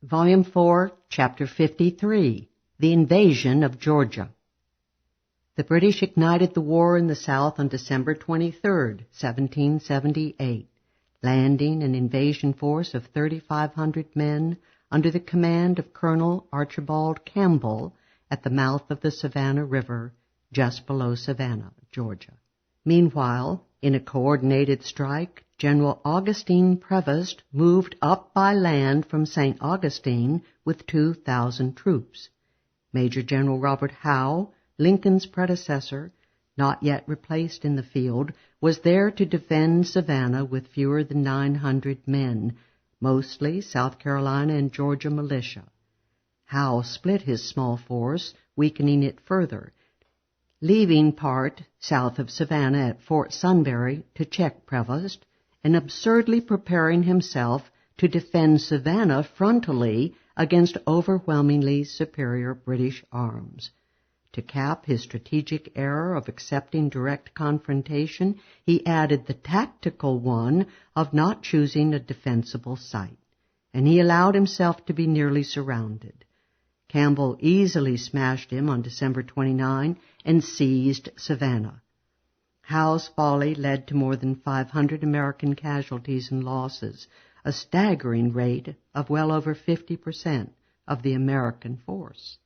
Volume 4, Chapter 53, The Invasion of Georgia. The British ignited the war in the South on December 23, 1778, landing an invasion force of 3,500 men under the command of Colonel Archibald Campbell at the mouth of the Savannah River, just below Savannah, Georgia. Meanwhile, in a coordinated strike, General Augustine Prevost moved up by land from St. Augustine with 2,000 troops. Major General Robert Howe, Lincoln's predecessor, not yet replaced in the field, was there to defend Savannah with fewer than 900 men, mostly South Carolina and Georgia militia. Howe split his small force, weakening it further, leaving part south of Savannah at Fort Sunbury to check Prevost, and absurdly preparing himself to defend Savannah frontally against overwhelmingly superior British arms. To cap his strategic error of accepting direct confrontation, he added the tactical one of not choosing a defensible site, and he allowed himself to be nearly surrounded. Campbell easily smashed him on December 29 and seized Savannah. Howe's folly led to more than 500 American casualties and losses, a staggering rate of well over 50% of the American force.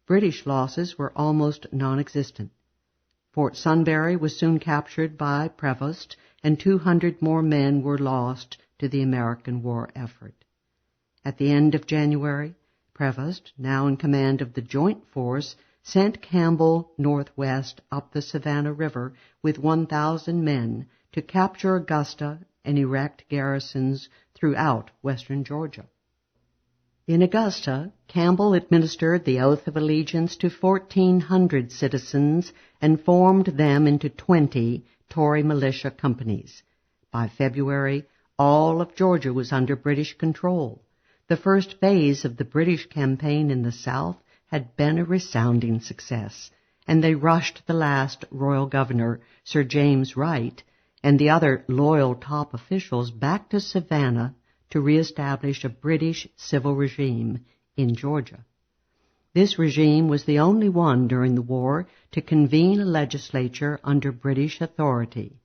British losses were almost non-existent. Fort Sunbury was soon captured by Prevost, and 200 more men were lost to the American war effort. At the end of January, Prevost, now in command of the joint force, sent Campbell northwest up the Savannah River with 1,000 men to capture Augusta and erect garrisons throughout western Georgia. In Augusta, Campbell administered the oath of allegiance to 1,400 citizens and formed them into 20 Tory militia companies. By February, all of Georgia was under British control. The first phase of the British campaign in the South had been a resounding success, and they rushed the last royal governor, Sir James Wright, and the other loyal top officials back to Savannah to reestablish a British civil regime in Georgia. This regime was the only one during the war to convene a legislature under British authority.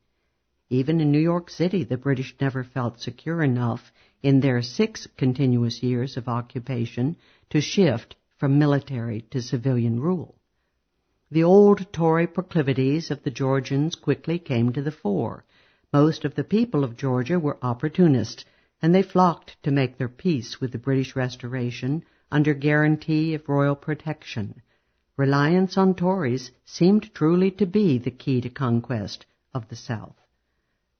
Even in New York City, the British never felt secure enough in their 6 continuous years of occupation to shift from military to civilian rule. The old Tory proclivities of the Georgians quickly came to the fore. Most of the people of Georgia were opportunists, and they flocked to make their peace with the British Restoration under guarantee of royal protection. Reliance on Tories seemed truly to be the key to conquest of the South.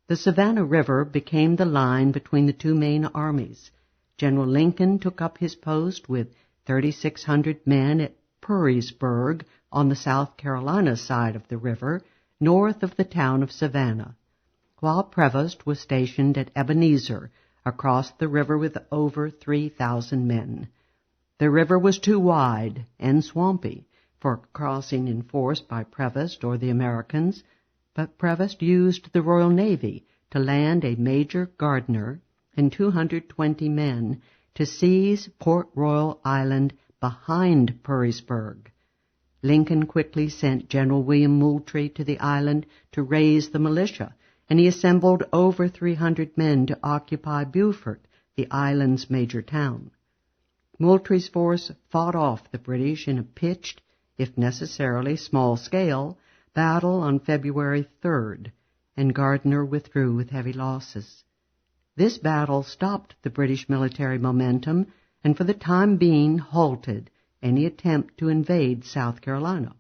The Savannah River became the line between the two main armies. General Lincoln took up his post with 3,600 men at Purrysburg on the South Carolina side of the river, north of the town of Savannah, while Prevost was stationed at Ebenezer, across the river with over 3,000 men. The river was too wide and swampy for crossing in force by Prevost or the Americans, but Prevost used the Royal Navy to land a Major Gardner and 220 men to seize Port Royal Island behind Purrysburg. Lincoln quickly sent General William Moultrie to the island to raise the militia, and he assembled over 300 men to occupy Beaufort, the island's major town. Moultrie's force fought off the British in a pitched, if necessarily small-scale, battle on February 3rd, and Gardner withdrew with heavy losses. This battle stopped the British military momentum and for the time being halted any attempt to invade South Carolina.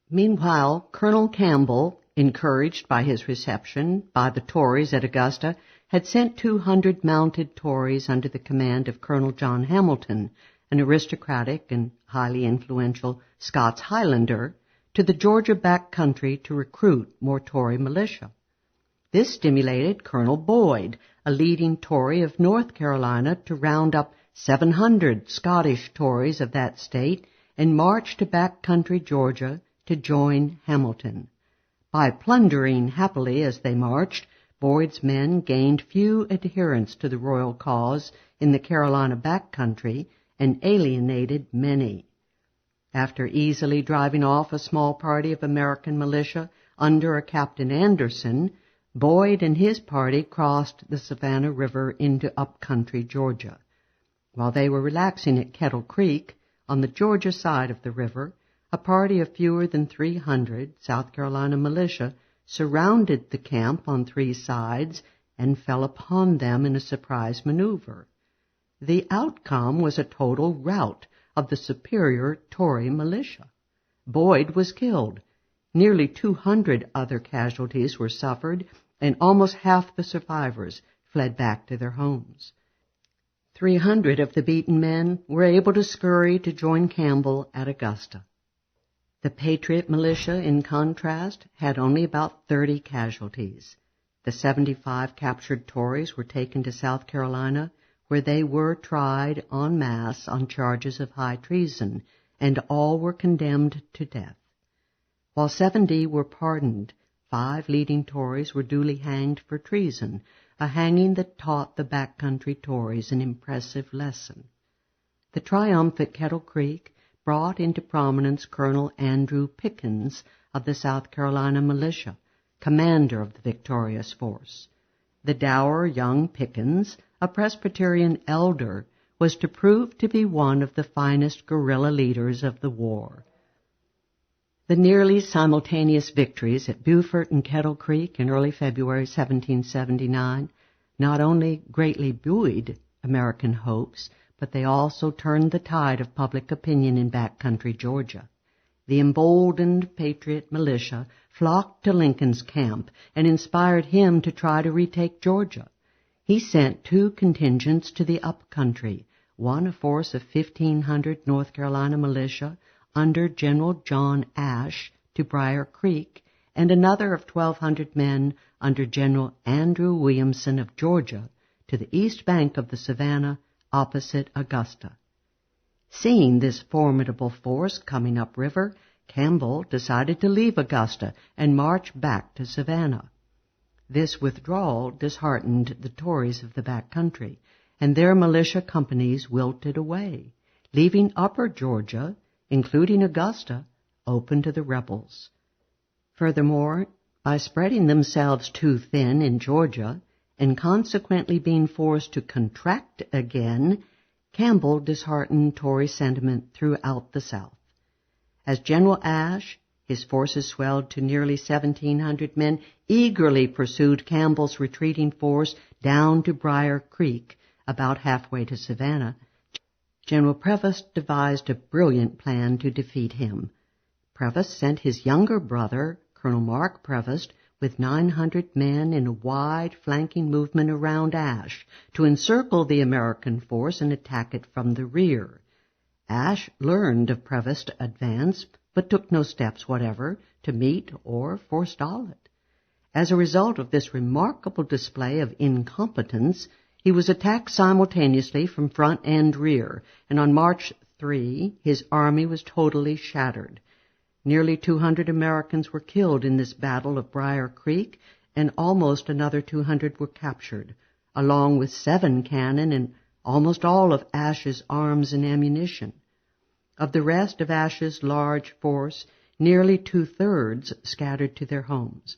Meanwhile, Colonel Campbell, encouraged by his reception by the Tories at Augusta, had sent 200 mounted Tories under the command of Colonel John Hamilton, an aristocratic and highly influential Scots Highlander, to the Georgia back country to recruit more Tory militia. This stimulated Colonel Boyd, a leading Tory of North Carolina, to round up 700 Scottish Tories of that state and march to back country Georgia to join Hamilton. By plundering happily as they marched, Boyd's men gained few adherents to the royal cause in the Carolina back country and alienated many. After easily driving off a small party of American militia under a Captain Anderson, Boyd and his party crossed the Savannah River into up-country Georgia. While they were relaxing at Kettle Creek, on the Georgia side of the river, a party of fewer than 300 South Carolina militia surrounded the camp on three sides and fell upon them in a surprise maneuver. The outcome was a total rout of the superior Tory militia. Boyd was killed. Nearly 200 other casualties were suffered, and almost half the survivors fled back to their homes. 300 of the beaten men were able to scurry to join Campbell at Augusta. The Patriot militia, in contrast, had only about 30 casualties. The 75 captured Tories were taken to South Carolina, where they were tried en masse on charges of high treason, and all were condemned to death. While 70 were pardoned, 5 leading Tories were duly hanged for treason, a hanging that taught the backcountry Tories an impressive lesson. The triumph at Kettle Creek brought into prominence Colonel Andrew Pickens of the South Carolina militia, commander of the victorious force. The dour young Pickens, a Presbyterian elder, was to prove to be one of the finest guerrilla leaders of the war. The nearly simultaneous victories at Beaufort and Kettle Creek in early February 1779 not only greatly buoyed American hopes, but they also turned the tide of public opinion in backcountry Georgia. The emboldened Patriot militia flocked to Lincoln's camp and inspired him to try to retake Georgia. He sent 2 contingents to the up-country, one a force of 1,500 North Carolina militia under General John Ashe to Briar Creek, and another of 1,200 men under General Andrew Williamson of Georgia to the east bank of the Savannah opposite Augusta. Seeing this formidable force coming upriver, Campbell decided to leave Augusta and march back to Savannah. This withdrawal disheartened the Tories of the back country, and their militia companies wilted away, leaving upper Georgia, including Augusta, open to the rebels. Furthermore, by spreading themselves too thin in Georgia, and consequently being forced to contract again, Campbell disheartened Tory sentiment throughout the South. As General Ashe, his forces swelled to nearly 1,700 men, eagerly pursued Campbell's retreating force down to Briar Creek, about halfway to Savannah, General Prevost devised a brilliant plan to defeat him. Prevost sent his younger brother, Colonel Mark Prevost, with 900 men in a wide flanking movement around Ashe to encircle the American force and attack it from the rear. Ashe learned of Prevost's advance, but took no steps whatever to meet or forestall it. As a result of this remarkable display of incompetence, he was attacked simultaneously from front and rear, and on March 3 his army was totally shattered. Nearly 200 Americans were killed in this battle of Briar Creek, and almost another 200 were captured, along with 7 cannon and almost all of Ashe's arms and ammunition. Of the rest of Ashe's large force, nearly 2/3 scattered to their homes.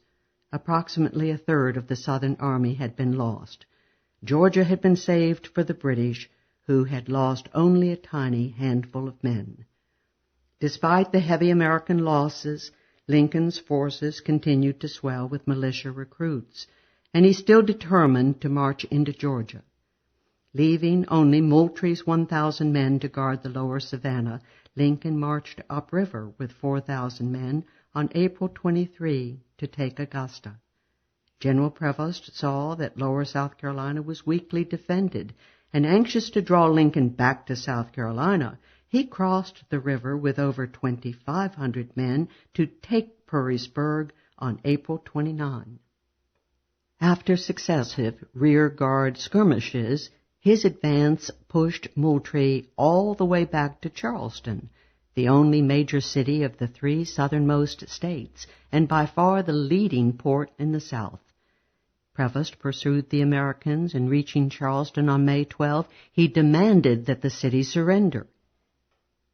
Approximately 1/3 of the Southern army had been lost. Georgia had been saved for the British, who had lost only a tiny handful of men. Despite the heavy American losses, Lincoln's forces continued to swell with militia recruits, and he still determined to march into Georgia. Leaving only Moultrie's 1,000 men to guard the lower Savannah, Lincoln marched upriver with 4,000 men on April 23 to take Augusta. General Prevost saw that lower South Carolina was weakly defended, and anxious to draw Lincoln back to South Carolina, he crossed the river with over 2,500 men to take Perrysburg on April 29. After successive rear-guard skirmishes, his advance pushed Moultrie all the way back to Charleston, the only major city of the 3 southernmost states, and by far the leading port in the South. Prevost pursued the Americans, and reaching Charleston on May 12, he demanded that the city surrender.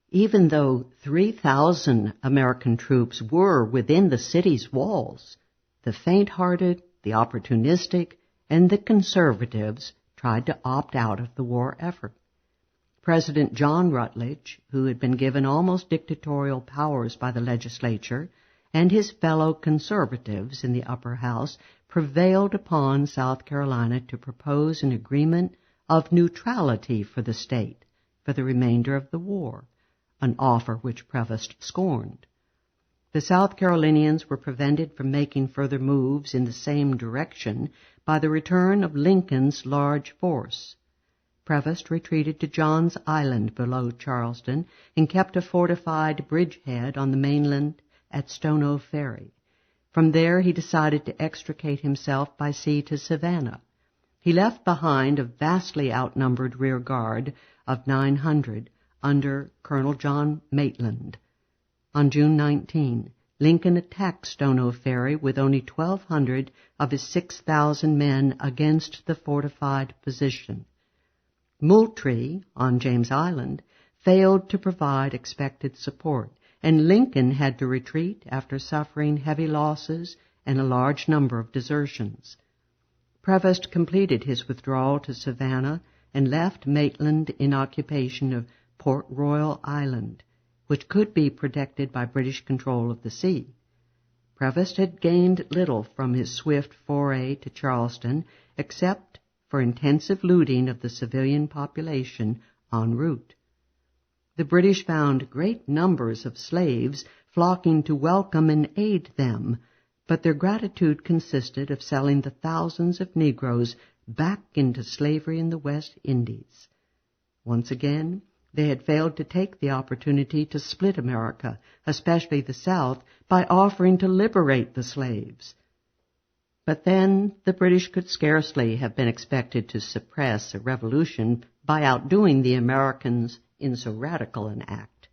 Even though 3,000 American troops were within the city's walls, the faint-hearted, the opportunistic, and the conservatives tried to opt out of the war effort. President John Rutledge, who had been given almost dictatorial powers by the legislature, and his fellow conservatives in the upper house prevailed upon South Carolina to propose an agreement of neutrality for the state for the remainder of the war, an offer which Prevost scorned. The South Carolinians were prevented from making further moves in the same direction by the return of Lincoln's large force. Prevost retreated to John's Island below Charleston and kept a fortified bridgehead on the mainland at Stono Ferry. From there he decided to extricate himself by sea to Savannah. He left behind a vastly outnumbered rear guard of 900 under Colonel John Maitland. On June 19, Lincoln attacked Stono Ferry with only 1,200 of his 6,000 men against the fortified position. Moultrie, on James Island, failed to provide expected support, and Lincoln had to retreat after suffering heavy losses and a large number of desertions. Prevost completed his withdrawal to Savannah and left Maitland in occupation of Port Royal Island, which could be protected by British control of the sea. Prevost had gained little from his swift foray to Charleston, except for intensive looting of the civilian population en route. The British found great numbers of slaves flocking to welcome and aid them, but their gratitude consisted of selling the thousands of Negroes back into slavery in the West Indies. Once again, they had failed to take the opportunity to split America, especially the South, by offering to liberate the slaves. But then the British could scarcely have been expected to suppress a revolution by outdoing the Americans in so radical an act.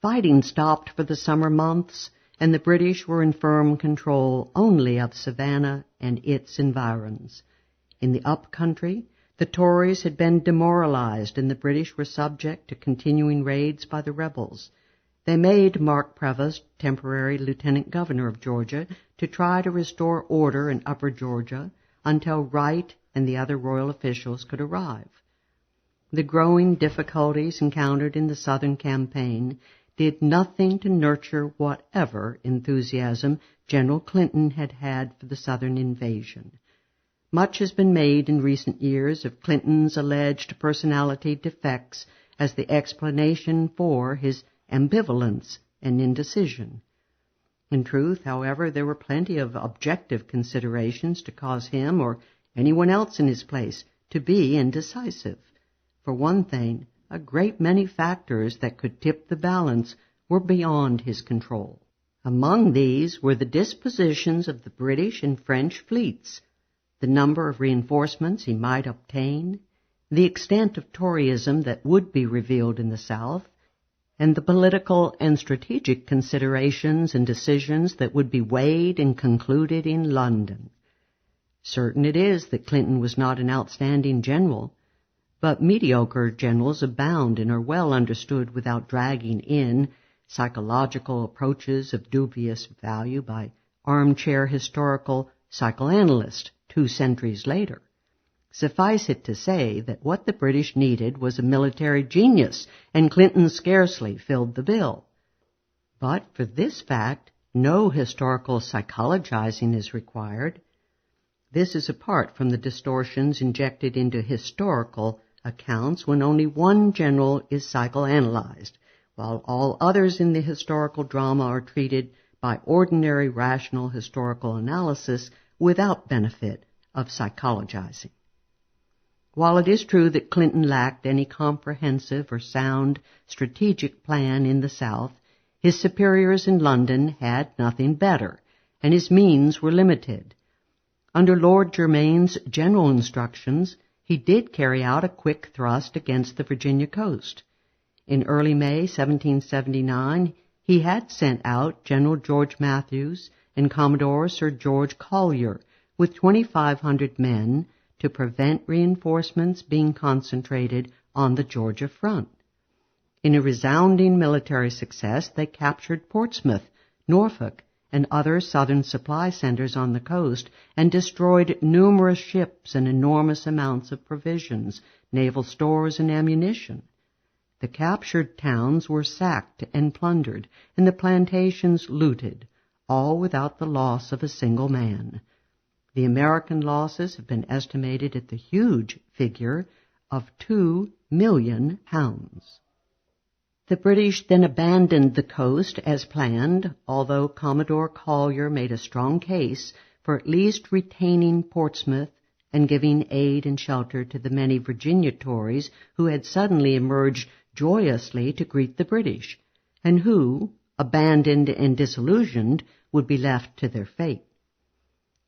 Fighting stopped for the summer months, and the British were in firm control only of Savannah and its environs. In the up-country, the Tories had been demoralized, and the British were subject to continuing raids by the rebels. They made Mark Prevost temporary lieutenant governor of Georgia to try to restore order in Upper Georgia until Wright and the other royal officials could arrive. The growing difficulties encountered in the Southern campaign did nothing to nurture whatever enthusiasm General Clinton had had for the Southern invasion. Much has been made in recent years of Clinton's alleged personality defects as the explanation for his ambivalence and indecision. In truth, however, there were plenty of objective considerations to cause him or anyone else in his place to be indecisive. For one thing, a great many factors that could tip the balance were beyond his control. Among these were the dispositions of the British and French fleets, the number of reinforcements he might obtain, the extent of Toryism that would be revealed in the South, and the political and strategic considerations and decisions that would be weighed and concluded in London. Certain it is that Clinton was not an outstanding general, but mediocre generals abound and are well understood without dragging in psychological approaches of dubious value by armchair historical psychoanalysts 2 centuries later. Suffice it to say that what the British needed was a military genius, and Clinton scarcely filled the bill. But for this fact, no historical psychologizing is required. This is apart from the distortions injected into historical accounts when only one general is psychoanalyzed, while all others in the historical drama are treated by ordinary rational historical analysis without benefit of psychologizing. While it is true that Clinton lacked any comprehensive or sound strategic plan in the South, his superiors in London had nothing better, and his means were limited. Under Lord Germain's general instructions, he did carry out a quick thrust against the Virginia coast. In early May 1779, he had sent out General George Matthews and Commodore Sir George Collier with 2,500 men to prevent reinforcements being concentrated on the Georgia front. In a resounding military success, they captured Portsmouth, Norfolk, and other southern supply centers on the coast and destroyed numerous ships and enormous amounts of provisions, naval stores, and ammunition. The captured towns were sacked and plundered, and the plantations looted, all without the loss of a single man. The American losses have been estimated at the huge figure of 2 million pounds. The British then abandoned the coast as planned, although Commodore Collier made a strong case for at least retaining Portsmouth and giving aid and shelter to the many Virginia Tories who had suddenly emerged joyously to greet the British, and who, abandoned and disillusioned, would be left to their fate.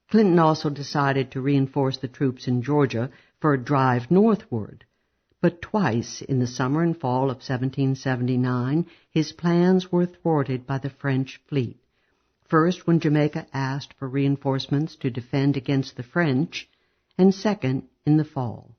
Clinton also decided to reinforce the troops in Georgia for a drive northward. But twice in the summer and fall of 1779, his plans were thwarted by the French fleet. First, when Jamaica asked for reinforcements to defend against the French, and second, in the fall.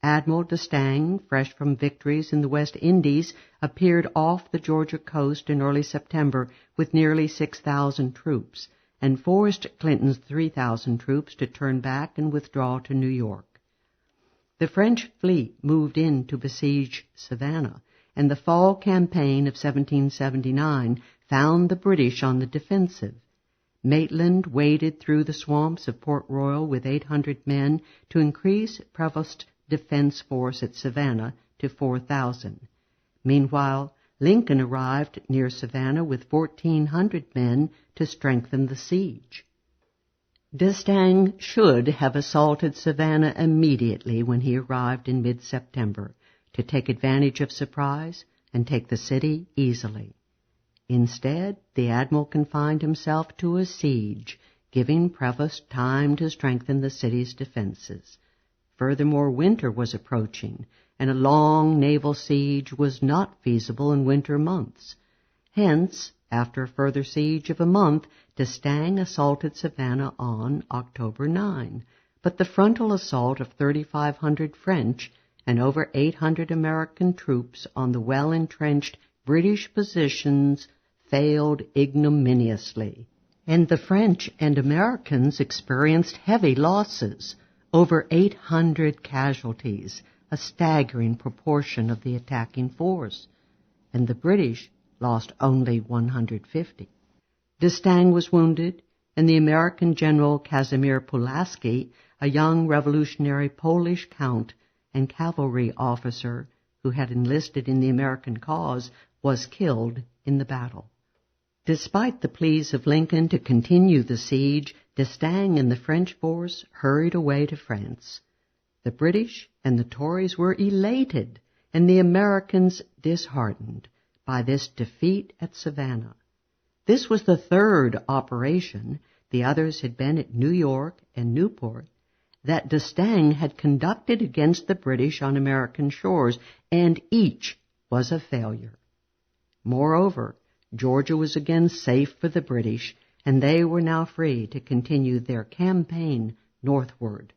Admiral d'Estaing, fresh from victories in the West Indies, appeared off the Georgia coast in early September with nearly 6,000 troops, and forced Clinton's 3,000 troops to turn back and withdraw to New York. The French fleet moved in to besiege Savannah, and the fall campaign of 1779 found the British on the defensive. Maitland waded through the swamps of Port Royal with 800 men to increase Prevost's defense force at Savannah to 4,000. Meanwhile, Lincoln arrived near Savannah with 1,400 men to strengthen the siege. D'Estaing should have assaulted Savannah immediately when he arrived in mid-September to take advantage of surprise and take the city easily. Instead, the admiral confined himself to a siege, giving Prevost time to strengthen the city's defenses. Furthermore, winter was approaching, and a long naval siege was not feasible in winter months. Hence, after a further siege of a month, D'Estaing assaulted Savannah on October 9, but the frontal assault of 3,500 French and over 800 American troops on the well-entrenched British positions failed ignominiously, and the French and Americans experienced heavy losses, over 800 casualties, a staggering proportion of the attacking force, and the British lost only 150. D'Estaing was wounded, and the American General Casimir Pulaski, a young revolutionary Polish count and cavalry officer who had enlisted in the American cause, was killed in the battle. Despite the pleas of Lincoln to continue the siege, D'Estaing and the French force hurried away to France. The British and the Tories were elated, and the Americans disheartened by this defeat at Savannah. This was the third operation, the others had been at New York and Newport, that D'Estaing had conducted against the British on American shores, and each was a failure. Moreover, Georgia was again safe for the British, and they were now free to continue their campaign northward.